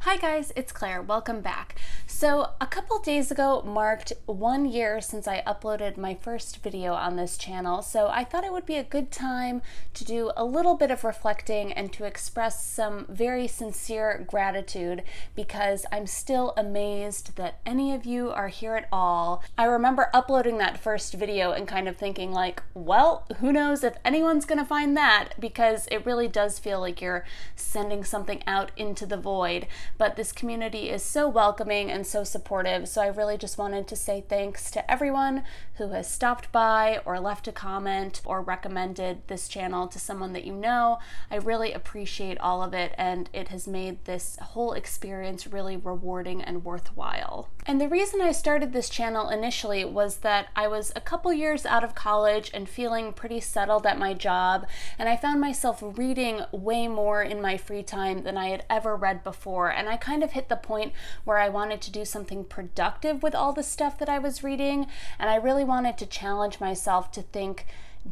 Hi guys, it's Claire. Welcome back. So a couple days ago marked 1 year since I uploaded my first video on this channel, so I thought it would be a good time to do a little bit of reflecting and to express some very sincere gratitude because I'm still amazed that any of you are here at all. I remember uploading that first video and kind of thinking like, well, who knows if anyone's gonna find that, because it really does feel like you're sending something out into the void. But this community is so welcoming and so supportive, so I really just wanted to say thanks to everyone who has stopped by or left a comment or recommended this channel to someone that you know. I really appreciate all of it, and it has made this whole experience really rewarding and worthwhile. And the reason I started this channel initially was that I was a couple years out of college and feeling pretty settled at my job, and I found myself reading way more in my free time than I had ever read before. And I kind of hit the point where I wanted to do something productive with all the stuff that I was reading, and I really wanted to challenge myself to think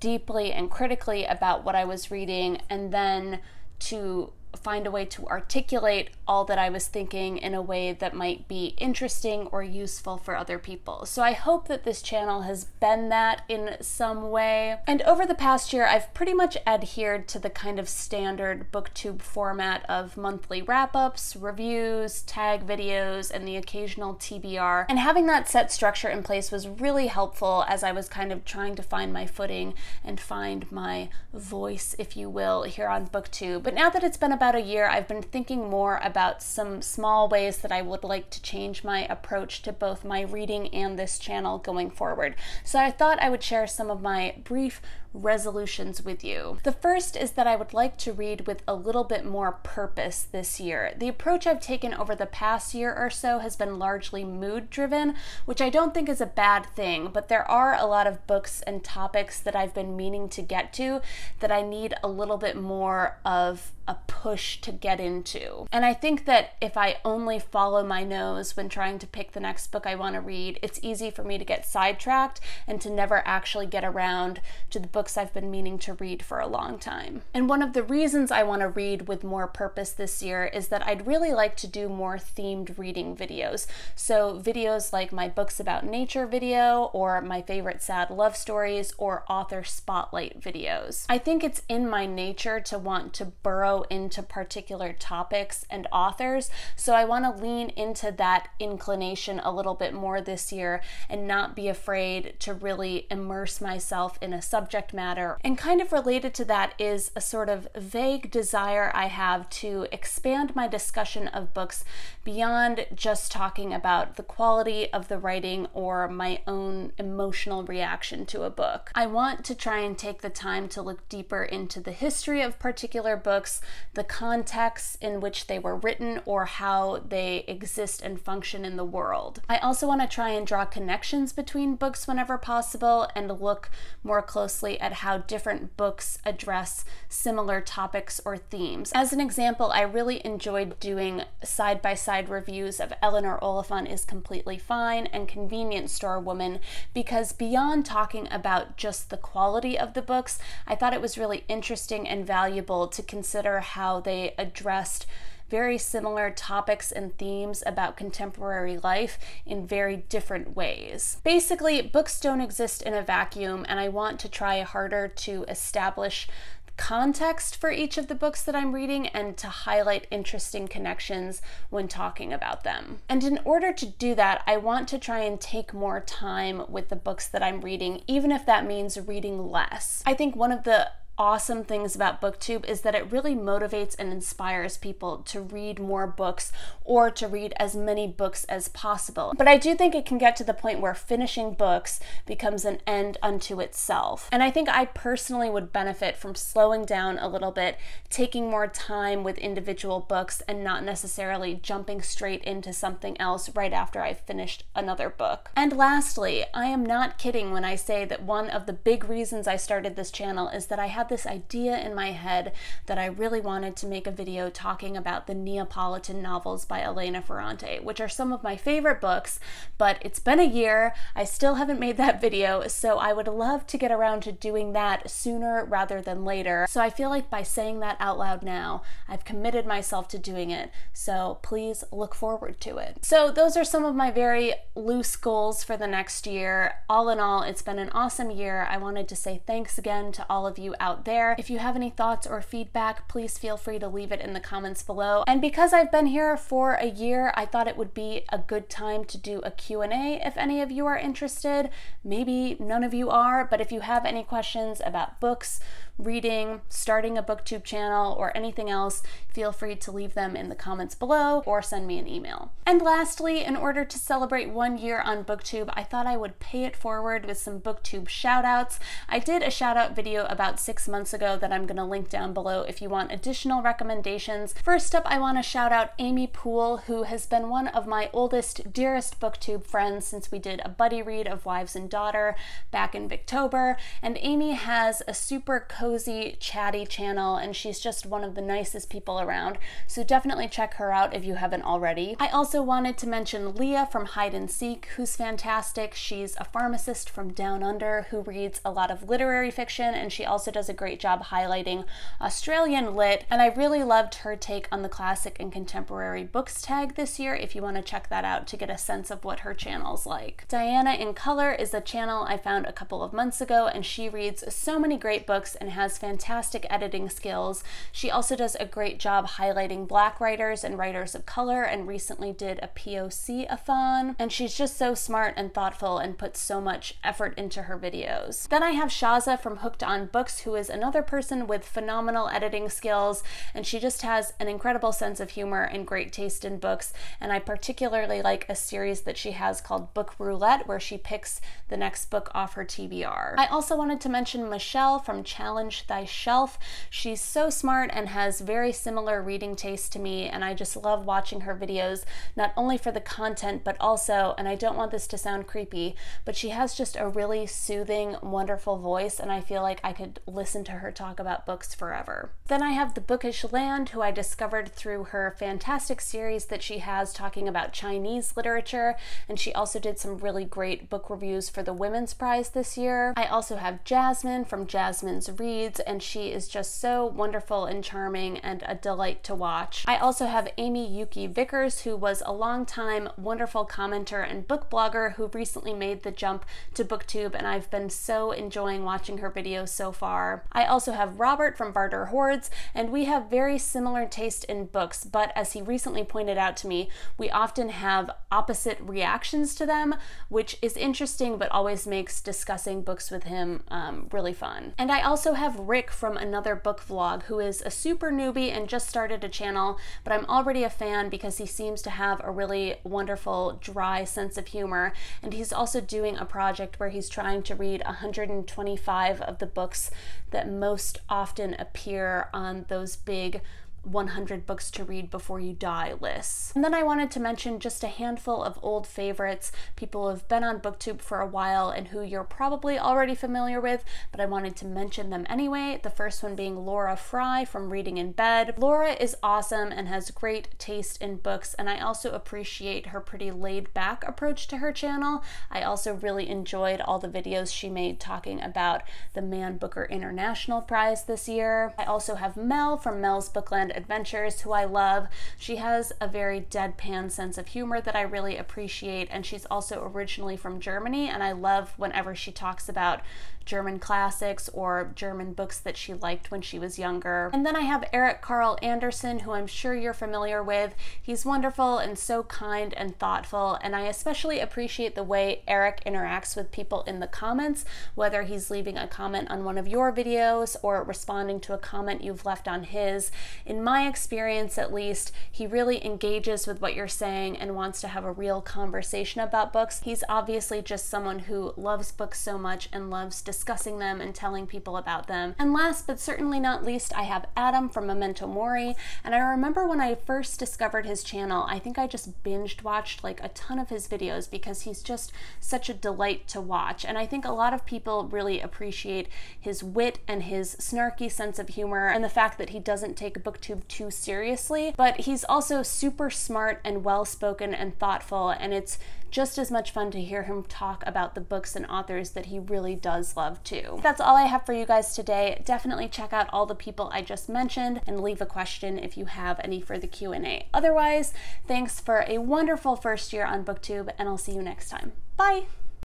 deeply and critically about what I was reading, and then to find a way to articulate all that I was thinking in a way that might be interesting or useful for other people. So I hope that this channel has been that in some way. And over the past year, I've pretty much adhered to the kind of standard Booktube format of monthly wrap-ups, reviews, tag videos, and the occasional TBR. And having that set structure in place was really helpful as I was kind of trying to find my footing and find my voice, if you will, here on Booktube. But now that it's been about a year, I've been thinking more about some small ways that I would like to change my approach to both my reading and this channel going forward. So I thought I would share some of my brief resolutions with you. The first is that I would like to read with a little bit more purpose this year. The approach I've taken over the past year or so has been largely mood driven, which I don't think is a bad thing, but there are a lot of books and topics that I've been meaning to get to that I need a little bit more of a push to get into. And I think that if I only follow my nose when trying to pick the next book I want to read, it's easy for me to get sidetracked and to never actually get around to the books I've been meaning to read for a long time. And one of the reasons I want to read with more purpose this year is that I'd really like to do more themed reading videos. So videos like my books about nature video, or my favorite sad love stories, or author spotlight videos. I think it's in my nature to want to burrow into particular topics and authors, so I want to lean into that inclination a little bit more this year and not be afraid to really immerse myself in a subject matter. And kind of related to that is a sort of vague desire I have to expand my discussion of books beyond just talking about the quality of the writing or my own emotional reaction to a book. I want to try and take the time to look deeper into the history of particular books, the context in which they were written, or how they exist and function in the world. I also want to try and draw connections between books whenever possible and look more closely at how different books address similar topics or themes. As an example, I really enjoyed doing side-by-side reviews of Eleanor Oliphant is Completely Fine and Convenience Store Woman, because beyond talking about just the quality of the books, I thought it was really interesting and valuable to consider how they addressed very similar topics and themes about contemporary life in very different ways. Basically, books don't exist in a vacuum, and I want to try harder to establish context for each of the books that I'm reading and to highlight interesting connections when talking about them. And in order to do that, I want to try and take more time with the books that I'm reading, even if that means reading less. I think one of the awesome things about Booktube is that it really motivates and inspires people to read more books or to read as many books as possible. But I do think it can get to the point where finishing books becomes an end unto itself. And I think I personally would benefit from slowing down a little bit, taking more time with individual books, and not necessarily jumping straight into something else right after I've finished another book. And lastly, I am not kidding when I say that one of the big reasons I started this channel is that I had had this idea in my head that I really wanted to make a video talking about the Neapolitan novels by Elena Ferrante, which are some of my favorite books, but it's been a year. I still haven't made that video, so I would love to get around to doing that sooner rather than later. So I feel like by saying that out loud now, I've committed myself to doing it, so please look forward to it. So those are some of my very loose goals for the next year. All in all, it's been an awesome year. I wanted to say thanks again to all of you out there. If you have any thoughts or feedback, please feel free to leave it in the comments below. And because I've been here for a year, I thought it would be a good time to do a Q&A if any of you are interested. Maybe none of you are, but if you have any questions about books, reading, starting a booktube channel, or anything else, feel free to leave them in the comments below or send me an email. And lastly, in order to celebrate 1 year on Booktube, I thought I would pay it forward with some Booktube shoutouts. I did a shoutout video about 6 months ago that I'm going to link down below if you want additional recommendations. First up, I want to shout out Amy Poole, who has been one of my oldest, dearest Booktube friends since we did a buddy read of Wives and Daughter back in Victober. And Amy has a super cozy, chatty channel, and she's just one of the nicest people around, so definitely check her out if you haven't already. I also wanted to mention Leah from Hide and Seek, who's fantastic. She's a pharmacist from Down Under who reads a lot of literary fiction, and she also does a great job highlighting Australian lit, and I really loved her take on the classic and contemporary books tag this year if you want to check that out to get a sense of what her channel's like. Diana in Color is a channel I found a couple of months ago, and she reads so many great books and has fantastic editing skills. She also does a great job highlighting Black writers and writers of color, and recently did a POC-a-thon, and she's just so smart and thoughtful and puts so much effort into her videos. Then I have Shaza from Hooked on Books, who is another person with phenomenal editing skills, and she just has an incredible sense of humor and great taste in books, and I particularly like a series that she has called Book Roulette, where she picks the next book off her TBR. I also wanted to mention Michelle from Challenge Thy Shelf. She's so smart and has very similar reading taste to me, and I just love watching her videos, not only for the content, but also, and I don't want this to sound creepy, but she has just a really soothing, wonderful voice, and I feel like I could listen to her talk about books forever. Then I have The Bookish Land, who I discovered through her fantastic series that she has talking about Chinese literature, and she also did some really great book reviews for the Women's Prize this year. I also have Jasmine from Jasmine's Reads, and she is just so wonderful and charming and a delight to watch. I also have Amy Yuki Vickers, who was a long-time wonderful commenter and book blogger who recently made the jump to Booktube, and I've been so enjoying watching her videos so far. I also have Robert from Barter Hordes, and we have very similar taste in books, but as he recently pointed out to me, we often have opposite reactions to them, which is interesting but always makes discussing books with him really fun. And I also have Rick from Another Book Vlog, who is a super newbie and just started a channel, but I'm already a fan because he seems to have a really wonderful, dry sense of humor, and he's also doing a project where he's trying to read 125 of the books that most often appear on those big 100 books to read before you die lists. And then I wanted to mention just a handful of old favorites, people who have been on Booktube for a while and who you're probably already familiar with, but I wanted to mention them anyway. The first one being Laura Frye from Reading in Bed. Laura is awesome and has great taste in books, and I also appreciate her pretty laid-back approach to her channel. I also really enjoyed all the videos she made talking about the Man Booker International Prize this year. I also have Mel from Mel's Bookland Adventures, who I love. She has a very deadpan sense of humor that I really appreciate, and she's also originally from Germany, and I love whenever she talks about German classics or German books that she liked when she was younger. And then I have Eric Carl Anderson, who I'm sure you're familiar with. He's wonderful and so kind and thoughtful, and I especially appreciate the way Eric interacts with people in the comments, whether he's leaving a comment on one of your videos or responding to a comment you've left on his. In in my experience at least, he really engages with what you're saying and wants to have a real conversation about books. He's obviously just someone who loves books so much and loves discussing them and telling people about them. And last but certainly not least, I have Adam from Memento Mori, and I remember when I first discovered his channel, I think I just binged watched like a ton of his videos because he's just such a delight to watch. And I think a lot of people really appreciate his wit and his snarky sense of humor and the fact that he doesn't take booktube too seriously, but he's also super smart and well-spoken and thoughtful, and it's just as much fun to hear him talk about the books and authors that he really does love too. That's all I have for you guys today. Definitely check out all the people I just mentioned and leave a question if you have any for the Q&A. Otherwise, thanks for a wonderful first year on BookTube, and I'll see you next time. Bye!